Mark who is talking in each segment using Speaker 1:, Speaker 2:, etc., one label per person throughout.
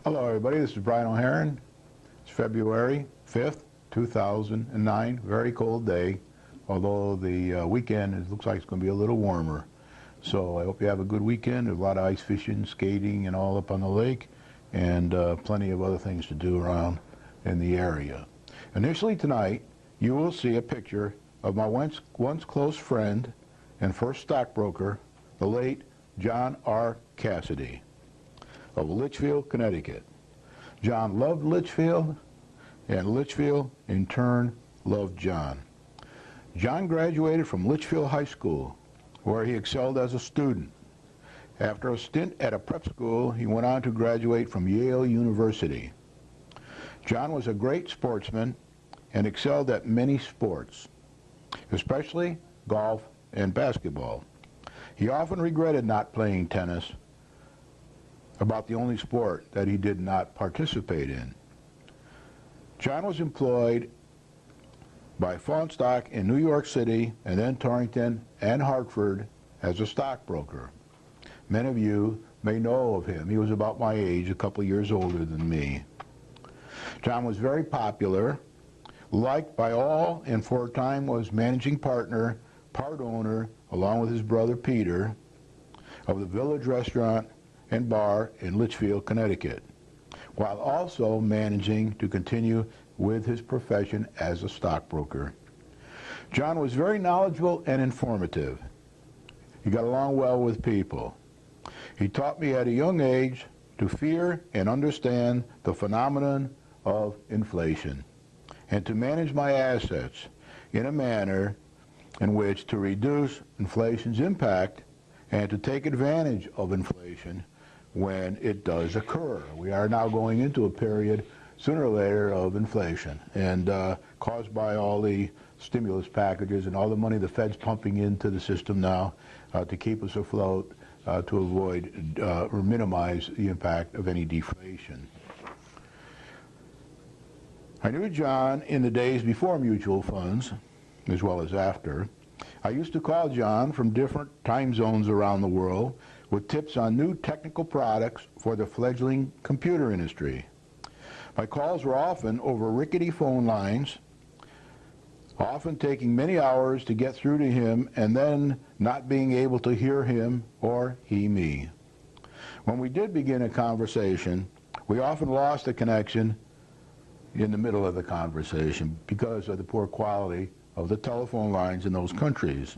Speaker 1: Hello everybody, this is Brian O'Haron. It's February 5th, 2009, very cold day, although the weekend it looks like it's going to be a little warmer. So I hope you have a good weekend. There's a lot of ice fishing, skating, and all up on the lake, and plenty of other things to do around in the area. Initially tonight, you will see a picture of my once close friend and first stockbroker, the late John R. Casadei of Litchfield, Connecticut. John loved Litchfield, and Litchfield, in turn, loved John. John graduated from Litchfield High School, where he excelled as a student. After a stint at a prep school, he went on to graduate from Yale University. John was a great sportsman and excelled at many sports, especially golf and basketball. He often regretted not playing tennis, about the only sport that he did not participate in. John was employed by Fawnstock in New York City and then Torrington and Hartford as a stockbroker. Many of you may know of him. He was about my age, a couple years older than me. John was very popular, liked by all, and for a time was managing partner, part owner, along with his brother Peter, of the Village Restaurant and Bar in Litchfield, Connecticut, while also managing to continue with his profession as a stockbroker. John was very knowledgeable and informative. He got along well with people. He taught me at a young age to fear and understand the phenomenon of inflation, and to manage my assets in a manner in which to reduce inflation's impact and to take advantage of inflation when it does occur. We are now going into a period, sooner or later, of inflation, and caused by all the stimulus packages and all the money the Fed's pumping into the system now to keep us afloat, to avoid or minimize the impact of any deflation. I knew John in the days before mutual funds, as well as after. I used to call John from different time zones around the world with tips on new technical products for the fledgling computer industry. My calls were often over rickety phone lines, often taking many hours to get through to him and then not being able to hear him or he me. When we did begin a conversation, we often lost the connection in the middle of the conversation because of the poor quality of the telephone lines in those countries.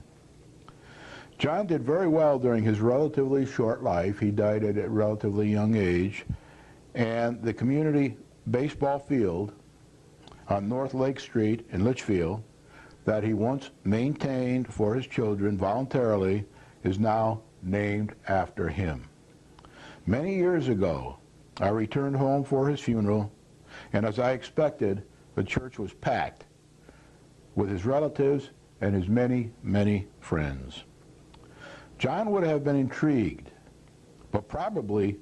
Speaker 1: John did very well during his relatively short life. He died at a relatively young age, and the community baseball field on North Lake Street in Litchfield that he once maintained for his children voluntarily is now named after him. Many years ago, I returned home for his funeral, and as I expected, the church was packed with his relatives and his many, many friends. John would have been intrigued, but probably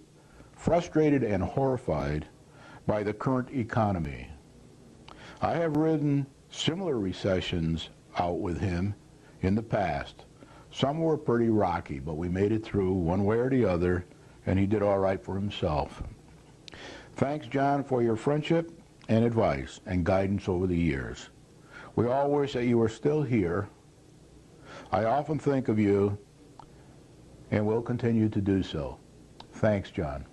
Speaker 1: frustrated and horrified by the current economy. I have ridden similar recessions out with him in the past. Some were pretty rocky, but we made it through one way or the other, and he did all right for himself. Thanks, John, for your friendship and advice and guidance over the years. We all wish that you were still here. I often think of you and will continue to do so. Thanks, John.